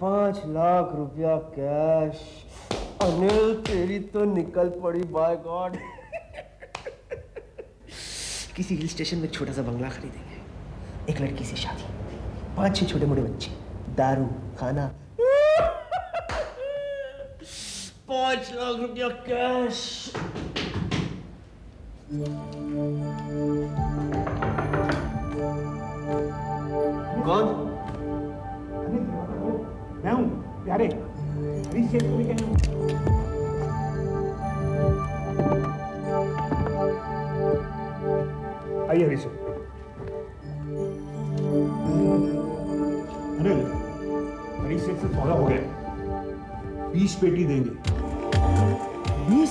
5 लाख रुपया कैश। अनिल तेरी तो निकल पड़ी बाय गॉड। किसी हिल स्टेशन में छोटा सा बंगला खरीदेंगे, एक लड़की से शादी, 5-6 छोटे मोटे बच्चे, दारू, खाना। 5 लाख रुपया कैश। कौन? मैं हूँ प्यारे। हरीश शेख तुम्हें क्या नाम? आइए हरीश शेख। अनिल, हरीश शेख से सौदा हो गया, 20 पेटी देंगे। 20?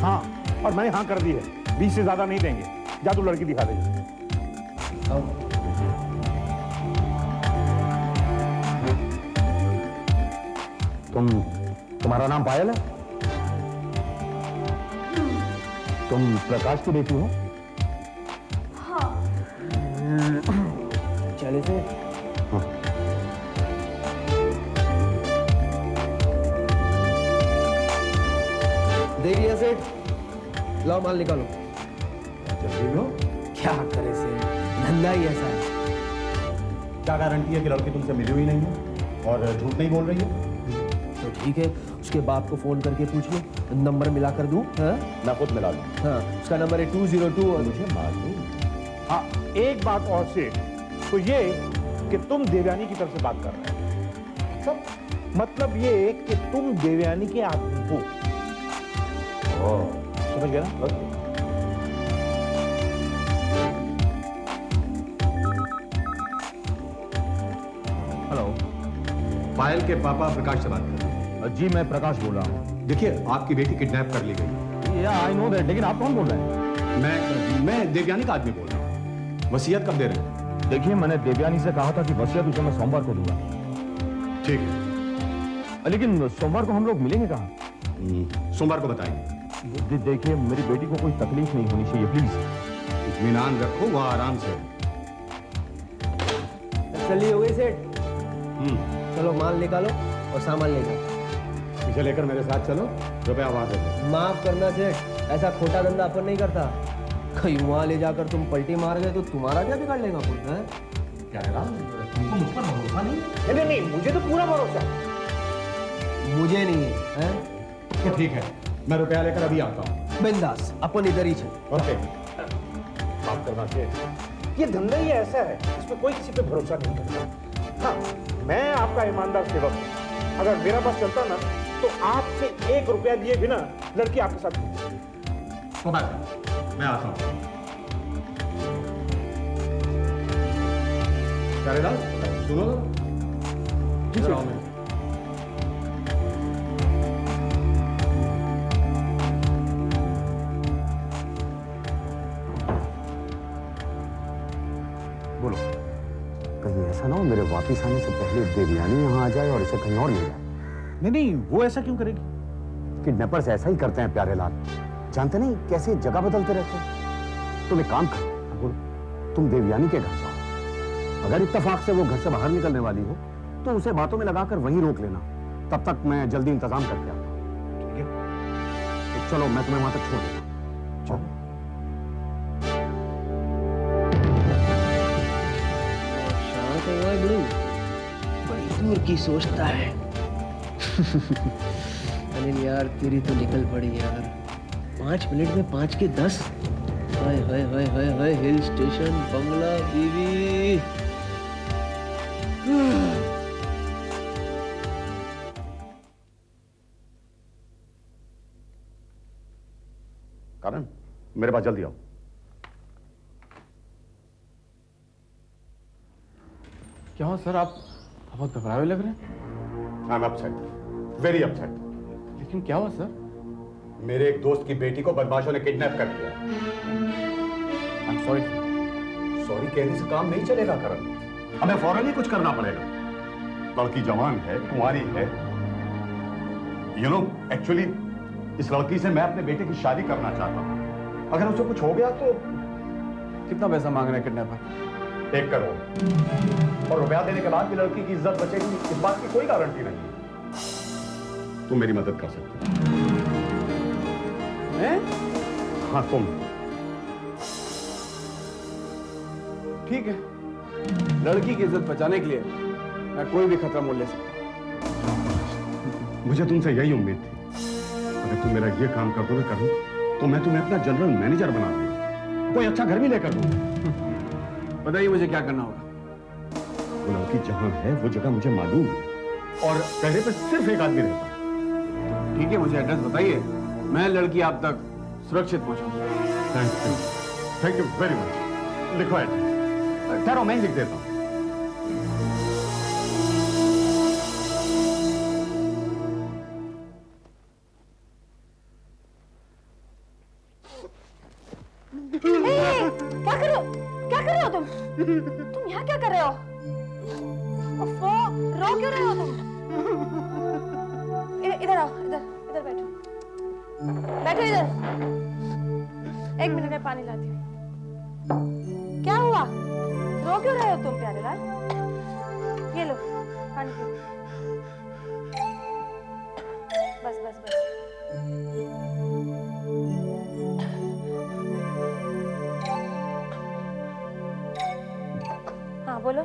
हाँ, और मैंने हाँ कर दी है, 20 से ज्यादा नहीं देंगे। जा तू लड़की दिखा दे। तुम्हारा नाम पायल है? तुम प्रकाश की बेटी हो? हाँ। चले से हाँ। देखिए सेठ, लाओ माल निकालो। जल्दी लो। क्या करे से, धंधा ही ऐसा है। क्या गारंटी है कि लड़की तुमसे मिली हुई नहीं है और झूठ नहीं बोल रही है? तो ठीक है, उसके बाप को फोन करके पूछ लो, नंबर मिला कर दूं? हाँ? मैं खुद मिला लूं। हाँ, उसका नंबर है 202 और मुझे मालूम। हाँ, एक बात और से तो ये कि तुम देवयानी की तरफ से बात कर रहे हो। सब मतलब ये कि तुम देवयानी के आदमी हो। समझ गया ना? हेलो, पायल के पापा प्रकाश से बात कर रहे हैं। जी मैं प्रकाश बोल रहा हूँ। देखिए, आपकी बेटी किडनैप कर ली गई। या आई नो दैट, लेकिन आप कौन बोल रहे हैं? मैं देवयानी का आदमी बोल रहा हूँ। वसीयत कब दे रहे हैं? देखिए, मैंने देवयानी से कहा था कि वसीयत उसे मैं सोमवार को दूंगा। ठीक है, लेकिन सोमवार को हम लोग मिलेंगे कहाँ? सोमवार को बताएंगे। देखिए, मेरी बेटी को कोई तकलीफ नहीं होनी चाहिए, प्लीज। इत्मीनान रखो, वह आराम से। चलिए हो गई सेठ। चलो माल निकालो और सामान ले जाओ। इसे लेकर मेरे साथ चलो, रुपया वहां दे दो। माफ करना सेठ, ऐसा खोटा धंधा अपन नहीं करता। कहीं वहां ले जाकर तुम पलटी मार गए तो तुम्हारा क्या बिगाड़ लेगा खुद? क्या लगा? तुमको मुझ पर भरोसा नहीं? नहीं नहीं, मुझे तो पूरा भरोसा है। मुझे नहीं है? तो ठीक है, मैं रुपया लेकर अभी आता हूँ। बिंदास, अपन इधर ही चल। ओके। माफ करना चाहिए, ये धंधा ही ऐसा है, इसमें कोई किसी पे भरोसा नहीं करता। हाँ, मैं आपका ईमानदार सेवक हूं। अगर मेरा बस चलता ना तो आपसे 1 रुपया लिए बिना लड़की आपके साथ तो मैं आता हूँ। प्यारेलाल, सुनो जी इधर सर। आओ मैं। बोलो। कहीं ऐसा ना हो मेरे वापिस आने से पहले देवयानी यहाँ आ जाए और इसे कहीं और ले जाए। नहीं नहीं, वो ऐसा क्यों करेगी? किडनैपर्स ऐसा ही करते हैं प्यारेलाल, जानते नहीं कैसे जगह बदलते रहते हैं। तुम एक काम करो, तुम देवयानी के घर जाओ। अगर इत्तेफाक से वो घर से बाहर निकलने वाली हो तो उसे बातों में लगाकर वहीं रोक लेना। तब तक मैं जल्दी इंतजाम करके आता हूँ। ठीक है, तो चलो, मैं तुम्हें वहां तक छोड़ देता हूँ। चलो। शांत हो गए गुरु, बड़ी दूर की सोचता है। अनिल यार, तेरी तो निकल पड़ी यार। 5 मिनट में 5 के 10। हाय हाय हाय हाय हाय, हिल स्टेशन, बंगला, बीवी। कारण, मेरे पास जल्दी आओ। क्या हो सर, आप बहुत घबराए हुए लग रहे हैं। I am upset, very upset. लेकिन क्या हुआ सर? मेरे एक दोस्त की बेटी को बदमाशों ने किडनैप कर लिया। I am sorry sir. Sorry कहने से काम नहीं चलेगा करण, हमें फौरन ही कुछ करना पड़ेगा। लड़की जवान है, कुंवारी है। यू नो, एक्चुअली इस लड़की से मैं अपने बेटे की शादी करना चाहता हूं। अगर उसे कुछ हो गया तो कितना पैसा मांग रहे हैं किडनैपर? 1 करोड़। और रुपया देने के बाद भी लड़की की इज्जत बचेगी, इस बात की कोई गारंटी नहीं है। तुम मेरी मदद कर सकते हो। मैं? हाँ तुम। ठीक है, लड़की की इज्जत बचाने के लिए मैं कोई भी खतरा मोल ले सकता हूं। मुझे तुमसे यही उम्मीद थी। अगर तुम मेरा ये काम कर दोगे कभी, तो मैं तुम्हें अपना जनरल मैनेजर बना दूंगा, कोई अच्छा घर भी लेकर दूंगा। बताइए मुझे क्या करना होगा? वो लड़की जहां है वो जगह मुझे मालूम है, और पहरे पर सिर्फ एक आदमी रहता है। ठीक है, मुझे एड्रेस बताइए, मैं लड़की आप तक सुरक्षित पहुंचाऊंगा। Thank you very much. लिखो एड्रेस। ठहरो, मैं ही लिख देता हूँ। क्या कर रहे हो? क्या कर रहे हो तुम? तुम यहाँ क्या कर रहे हो? ओफो, रो क्यों रहे हो तुम? इधर आओ, इधर इधर बैठो। बैठो इधर। 1 मिनट में पानी लाती हूँ। क्या हुआ? रो क्यों रहे हो तुम प्यारे लाल? ये लो पानी पियो। बस बस बस। हाँ बोलो।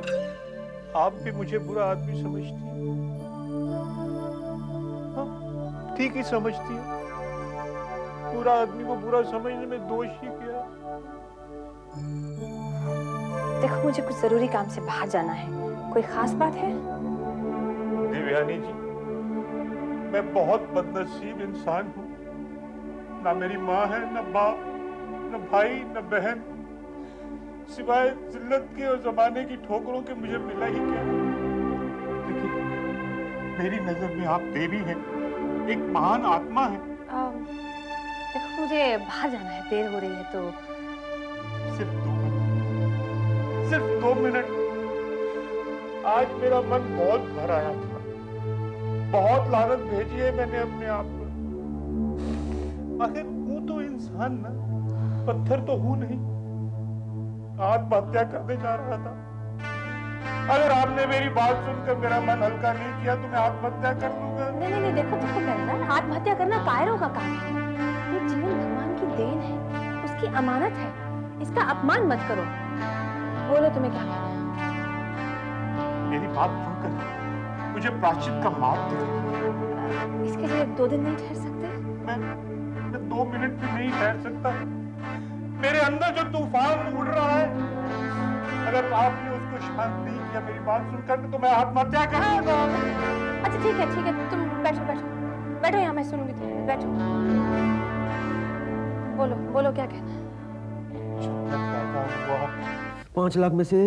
आप भी मुझे बुरा आदमी समझती हैं। हाँ, ठीक ही समझती है। बुरा आदमी को बुरा समझने में दोष ही क्या? देखो, मुझे कुछ जरूरी काम से बाहर जाना है। कोई खास बात है? देवयानी जी, मैं बहुत बदनसीब इंसान हूँ। ना मेरी माँ है, न बाप, न भाई, न बहन। सिवाय जिल्लत के और जमाने की ठोकरों के मुझे मिला ही क्या? लेकिन मेरी नजर में आप देवी हैं, एक महान आत्मा है। देखो, मुझे बाहर जाना है, देर हो रही है तो। सिर्फ 2 मिनट। आज मेरा मन बहुत भर आया था। बहुत लानत भेजी है मैंने अपने आप पर। आखिर हूं तो इंसान ना, पत्थर तो हूं नहीं। आत्महत्या करने जा रहा था। अगर आपने मेरी बात सुनकर मेरा मन हल्का नहीं किया तो मैं आत्महत्या कर लूंगा। नहीं नहीं नहीं, देखो देखो प्यारेलाल, आत्महत्या करना कायरों का काम है। ये जीवन भगवान की देन है, उसकी अमानत है। इसका अपमान मत करो। बोलो तुम्हें क्या कहना है? मेरी बात सुनकर मुझे प्रायश्चित का मार्ग दे। इसके लिए 2 दिन नहीं ठहर सकते? मैं 2 मिनट भी नहीं ठहर सकता। मेरे अंदर जो तूफान उड़ रहा है, अगर आपने उसको शांत नहीं किया मेरी बात सुनकर, तो मैं आत्महत्या करूंगा। अच्छा ठीक है, तुम बैठो बैठो बैठो, यहाँ मैं सुनूंगी तुम्हें। बैठो, बोलो बोलो क्या कहना है? 5 लाख में से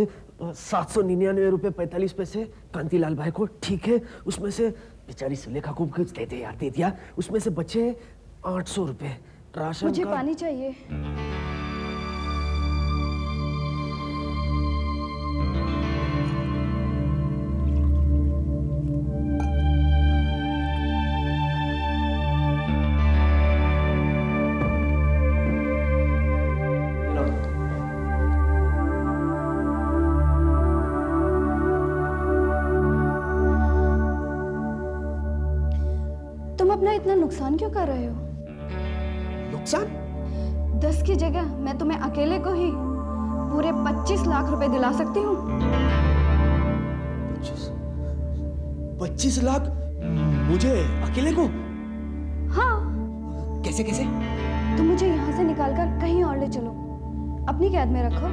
799 रुपए 45 पैसे कांतिलाल भाई को, ठीक है। उसमें से बेचारी सुलेखा को कुछ दे दे यार, दे दिया। उसमें से बचे 800 रुपए राशन मुझे का। पानी चाहिए। तुम अपना इतना नुकसान क्यों कर रहे हो? नुकसान? 10 की जगह मैं तुम्हें अकेले को ही पूरे 25 लाख रुपए दिला सकती हूँ। 25 लाख मुझे अकेले को? हाँ, कैसे कैसे? तुम मुझे यहाँ से निकालकर कहीं और ले चलो, अपनी कैद में रखो।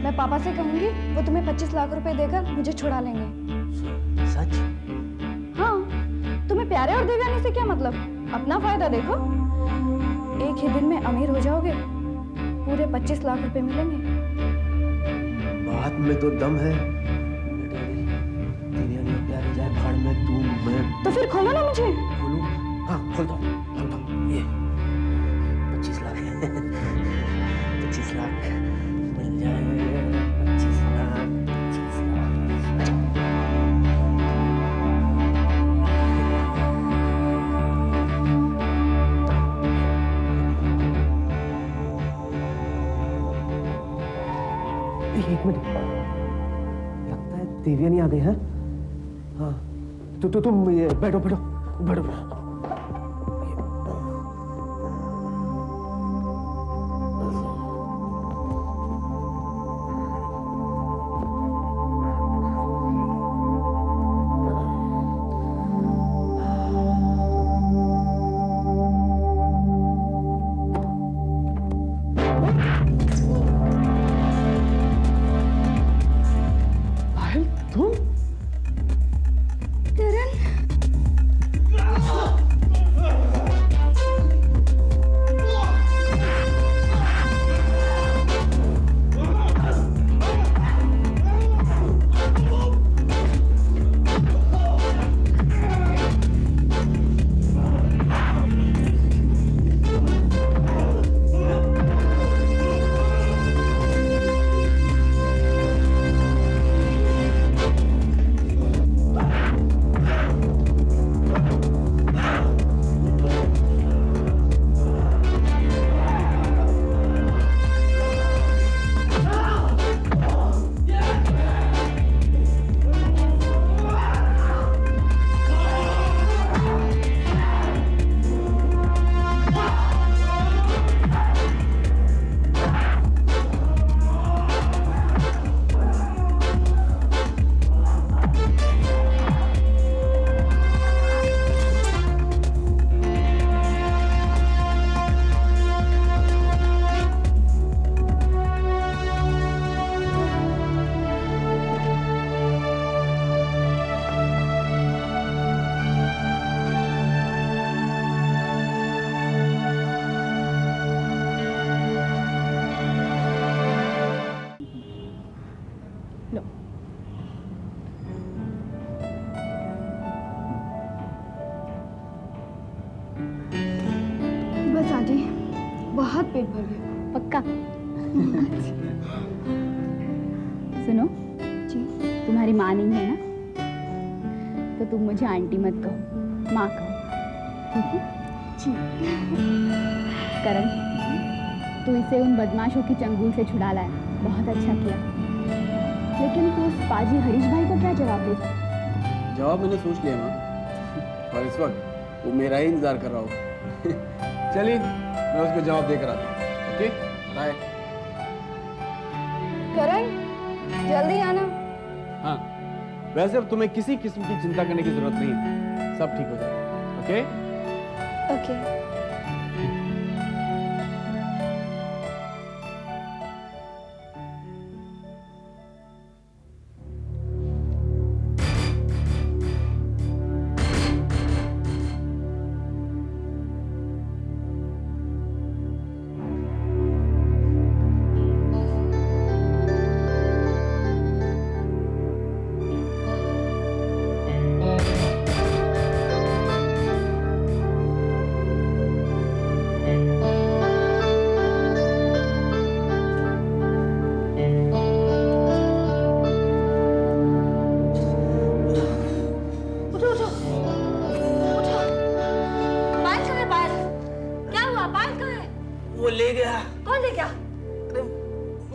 मैं पापा से कहूंगी, वो तुम्हें 25 लाख रुपए देकर मुझे छुड़ा लेंगे। सच? हाँ, तुम्हें प्यारे और देवयानी से क्या मतलब? अपना फायदा देखो। एक ही दिन में अमीर हो जाओगे, पूरे 25 लाख रुपए मिलेंगे। बात में तो दम है। देवयानी और प्यारे जाए भाड़ में, तू मैं। तो फिर खोलो ना मुझे। खोलूं? हाँ खोल दो। ये 25 लाख 25 लाख मिल जाए। 25 लाख 25 लाख। एक मिनट। देवयानी आ गई है। हाँ तो तुम ये बैठो बैठो बैठो बैठो। तुम करण, बस आंटी, बहुत पेट भर गया। पक्का। सुनो जी। तुम्हारी माँ नहीं है ना, तो तुम मुझे आंटी मत कहो, माँ कहो, ठीक है? जी। करण, तू इसे उन बदमाशों की चंगुल से छुड़ा लाया, बहुत अच्छा किया। लेकिन तू उस पाजी हरीश भाई को क्या जवाब देगा? जवाब मैंने सोच लिया माँ, और इस वक्त वो मेरा ही इंतजार कर रहा होगा। चलिए मैं उसको जवाब देकर आता हूँ। Okay bye. करण, जल्दी आना। हाँ, वैसे अब तुम्हें किसी किस्म की चिंता करने की जरूरत नहीं है, सब ठीक हो जाएगा। Okay okay. वो ले गया। कौन ले गया? अरे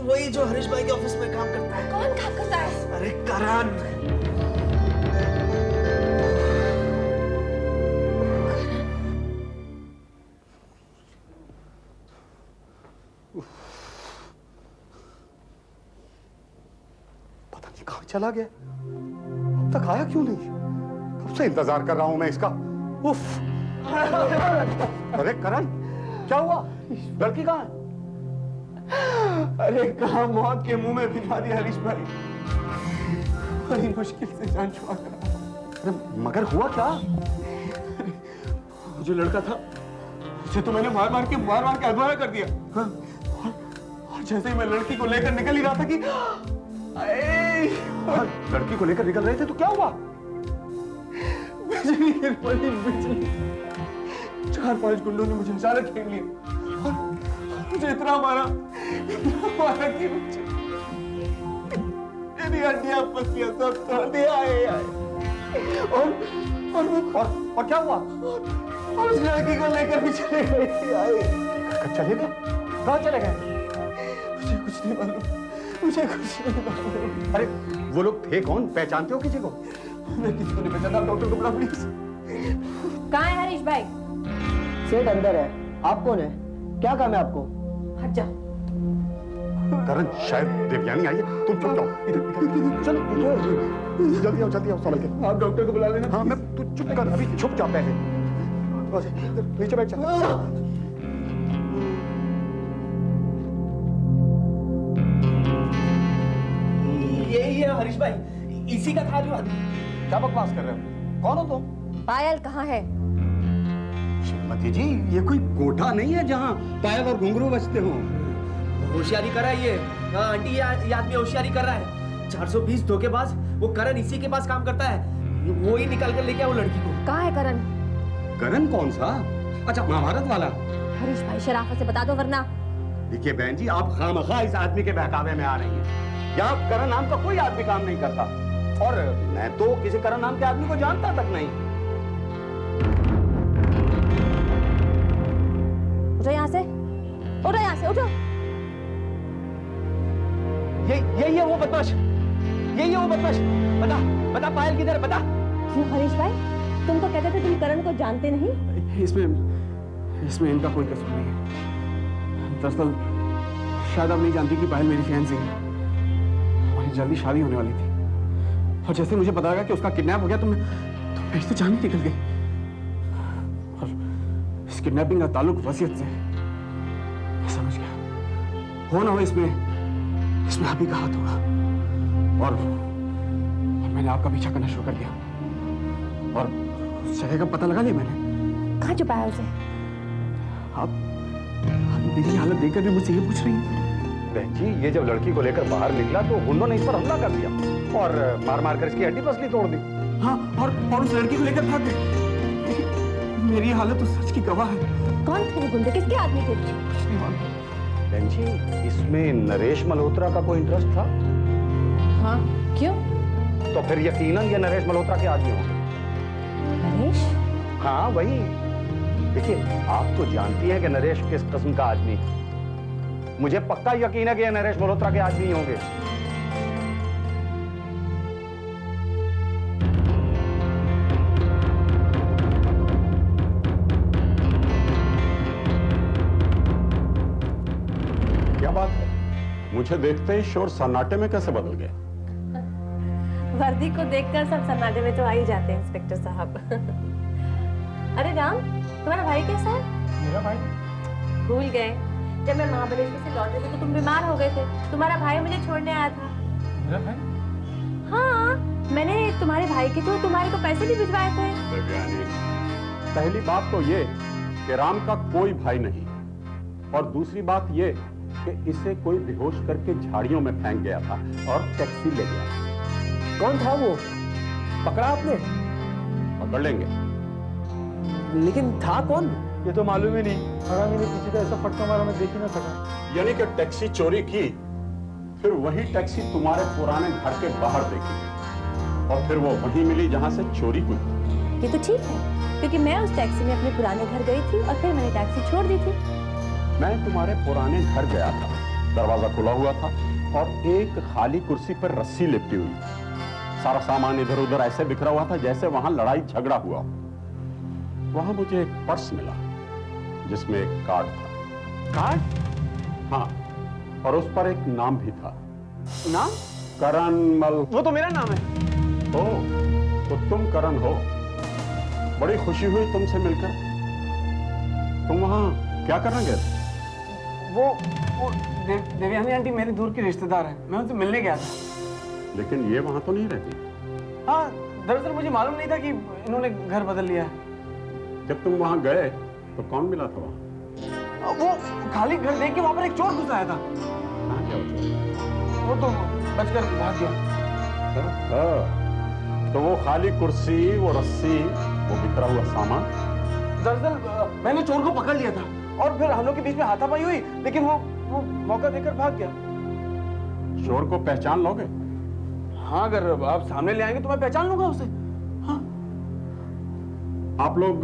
वही जो हरीश भाई के ऑफिस में काम करता है। कौन काम करता है? अरे करण। पता नहीं कहां चला गया, अब तक आया क्यों नहीं? कब से इंतजार कर रहा हूं मैं इसका। उफ। अरे करण, क्या हुआ? लड़की कहाँ है? अरे कहाँ मौत के मुंह में भिजवा दिया हरीश भाई, बड़ी मुश्किल से जान छुड़ा कर। अरे मगर हुआ क्या? जो लड़का था उसे तो मैंने मार मार के अधवारा कर दिया। हाँ? और जैसे ही मैं लड़की को लेकर निकल ही रहा था कि लड़की को लेकर निकल रहे थे तो क्या हुआ? बिजली गिर पड़ी, बिजली। 4-5 गुंडों ने मुझे अचानक घेर लिया और मुझे इतना मारा कि मेरी हड्डियां पसलियां सब तोड़ दिया। और क्या हुआ? और उस लड़की को लेकर भी चले गए। चले गए? कहाँ चले गए? मुझे कुछ नहीं मालूम, मुझे कुछ नहीं मालूम। अरे वो लोग थे कौन, पहचानते हो किसी को? मैं किसी को नहीं पहचानता, आप डॉक्टर को बुलाओ प्लीज। कहाँ है हरीश भाई? सेठ अंदर है। आप कौन है? क्या काम है आपको? हट जा। करण, शायद देवयानी आई है। तुम चुप जाओ, इधर चल, जल्दी आओ संभल के। आप डॉक्टर को बुला लेना। हाँ, मैं तू चुप कर, अभी छुप जा पहले। बस, इधर नीचे बैठ जा। यही है हरीश भाई, इसी का था जो आदमी। क्या बकवास कर रहे हो? कौन हो तुम? पायल कहाँ है? श्रीमती जी, ये कोई कोठा नहीं है जहाँ पायल और घुंघरू बजते हो। होशियारी कर रहा है ये। हाँ आंटी, ये आदमी होशियारी कर रहा है। 420 धोखेबाज, वो करण इसी के पास काम करता है। वो ही निकाल कर लेके आया वो लड़की को। कहाँ है करण? करण कौन सा? अच्छा, महाभारत वाला। हरीश भाई शराफत से बता दो वरना। देखिए बहन जी, आप खामखा इस आदमी के बहकावे में आ रही हैं। यहाँ करण नाम का कोई आदमी काम नहीं करता, और मैं तो किसी करण नाम के आदमी को जानता तक नहीं। उठो यहाँ से, उठो यहाँ से, उठो। यही है वो बदमाश, यही है वो बदमाश। बता बता पायल किधर है, बता। क्यों हरीश भाई, तुम तो कहते थे तुम करण को जानते नहीं। इसमें इनका कोई कसूर नहीं है। दरअसल शायद आप नहीं जानती कि पायल मेरी फियांसी है। हमारी जल्दी शादी होने वाली थी, और जैसे मुझे पता लगा कि उसका किडनैप हो गया तो मेरी तो जान ही निकल गई। और इस किडनैपिंग का ताल्लुक वसीयत से। मैं समझ गया, हो ना हो इसमें आप ही का हाथ होगा। और मैंने आपका पीछा करना शुरू कर दिया, और उस जगह का पता लगा लिया मैंने। कहाँ छुपाया उसे? आप मेरी हालत देखकर भी मुझसे ये पूछ रही हैं? बहन जी, ये जब लड़की को लेकर बाहर निकला तो गुंडों ने इस पर हमला कर दिया और मार मार कर इसकी हड्डी पसली तोड़ दी। हाँ, और उस लड़की को लेकर भाग गए। मेरी हालत तो सच की गवाह है। कौन थे वो गुंडे, किसके आदमी थे? कुछ नहीं मालूम। बहन जी, इसमें नरेश मल्होत्रा का कोई इंटरेस्ट था? हाँ, क्यों? तो फिर यकीनन ये नरेश मल्होत्रा के आदमी होंगे। नरेश? हाँ वही। देखिए, आप तो जानती हैं कि नरेश किस किस्म का आदमी है। मुझे पक्का यकीन है कि ये नरेश मल्होत्रा के आदमी ही होंगे। क्या बात है, मुझे देखते ही शोर सन्नाटे में कैसे बदल गए? वर्दी को देखकर सब सन्नाटे में तो आ ही जाते हैं इंस्पेक्टर साहब। अरे राम, तुम्हारा भाई कैसा है? मेरा भाई? भूल गए, जब मैं महाबलेश्वर से लौटे थे तो तुम बीमार हो गए थे। तुम्हारा भाई मुझे छोड़ने आया था। मेरा भाई? हाँ, मैंने तुम्हारे भाई के तो तुम्हारे को पैसे भी भिजवाए थे। देवयानी, पहली बात तो ये कि राम का कोई भाई नहीं, और दूसरी बात ये कि इसे कोई बेहोश करके झाड़ियों में फेंक गया था और टैक्सी ले गया। कौन था वो? पकड़ा आपने? पकड़ लेंगे। लेकिन था कौन? ये तो मालूम ही नहीं। हरामी ने किसी का ऐसा फटका मारा मैं देख ही ना सका। यानी कि टैक्सी चोरी की, फिर वही टैक्सी तुम्हारे पुराने घर के बाहर देखी गई, और फिर वो वहीं मिली जहां से चोरी हुई। ये तो ठीक है, क्योंकि मैं उस टैक्सी में अपने पुराने घर गई थी और फिर मैंने टैक्सी छोड़ दी थी। मैं तुम्हारे पुराने घर गया था, दरवाजा खुला हुआ था और एक खाली कुर्सी पर रस्सी लिपटी हुई। सारा सामान इधर उधर ऐसे बिखरा हुआ था जैसे वहां लड़ाई झगड़ा हुआ। वहां मुझे एक पर्स मिला जिसमें एक कार्ड था। कार्ड? हाँ, और उस पर एक नाम भी था। नाम? करण मल। वो तो मेरा नाम है। हो तो तुम करण हो। बड़ी खुशी हुई तुमसे मिलकर। तुम वहां क्या करना गए थे? वो देवयानी आंटी मेरी दूर की रिश्तेदार है, मैं उनसे मिलने गया था। लेकिन ये वहां तो नहीं रहती। हाँ, दरअसल मुझे मालूम नहीं था कि इन्होंने घर बदल लिया है। जब तुम वहां गए तो कौन मिला था वहां? वो खाली घर देख के वहां पर एक चोर घुस आया था। कहाँ गया वो? वो तो बचकर भाग गया। तो वो खाली कुर्सी, वो रस्सी, वो बिखरा हुआ सामान। दरअसल मैंने चोर को पकड़ लिया था और फिर हम लोग के बीच में हाथापाई हुई, लेकिन वो मौका देकर भाग गया। चोर को पहचान लोगे? हाँ, अगर आप सामने ले आएंगे तो मैं पहचान लूंगा उसे। हाँ। आप लोग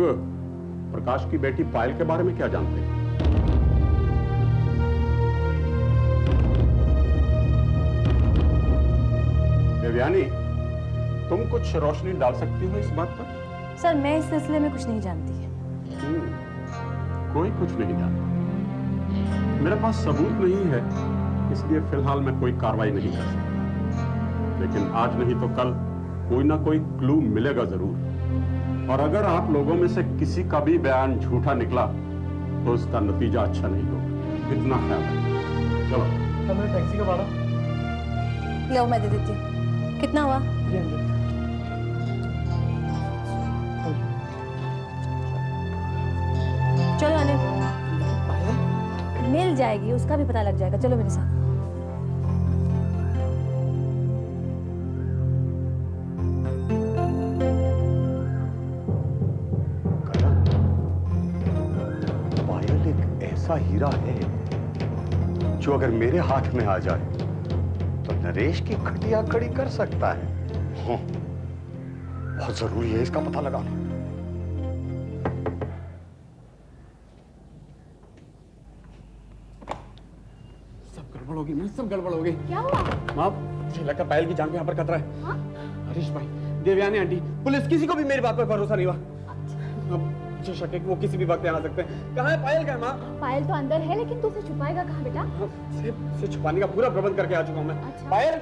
प्रकाश की बेटी पायल के बारे में क्या जानते हैं? देवयानी, तुम कुछ रोशनी डाल सकती हो इस बात पर? सर मैं इस सिलसिले में कुछ नहीं जानती। कोई कुछ नहीं जानता। मेरे पास सबूत नहीं है, इसलिए फिलहाल मैं कोई कार्रवाई नहीं कर सकता, लेकिन आज नहीं तो कल कोई ना कोई क्लू मिलेगा जरूर। और अगर आप लोगों में से किसी का भी बयान झूठा निकला तो उसका नतीजा अच्छा नहीं होगा, इतना ख्याल रखना। चलो। हमें टैक्सी का भाड़ा लो मैं दे देती हूँ। कितना हुआ? चलो आने मिल जाएगी, उसका भी पता लग जाएगा। चलो मेरे साथ। पायल एक ऐसा हीरा है जो अगर मेरे हाथ में आ जाए तो नरेश की खटिया खड़ी कर सकता है। हाँ, बहुत जरूरी है इसका पता लगाना। सब गड़बड़ होगी ना, सब गड़बड़ होगी। क्या हुआ? माँ, मुझे लगता है पायल की जान को यहाँ पर खतरा है। हाँ? हरीश भाई, देवयानी आंटी, पुलिस, किसी को भी मेरी बात पर भरोसा नहीं हुआ। अब मुझे शक है कि वो किसी भी वक्त यहाँ आ सकते हैं। कहाँ है पायल? क्या है माँ? पायल तो अंदर है, लेकिन तू उसे छुपाएगा कहाँ बेटा? से छुपाने का पूरा प्रबंध करके आ चुका हूँ मैं। अच्छा। पायल,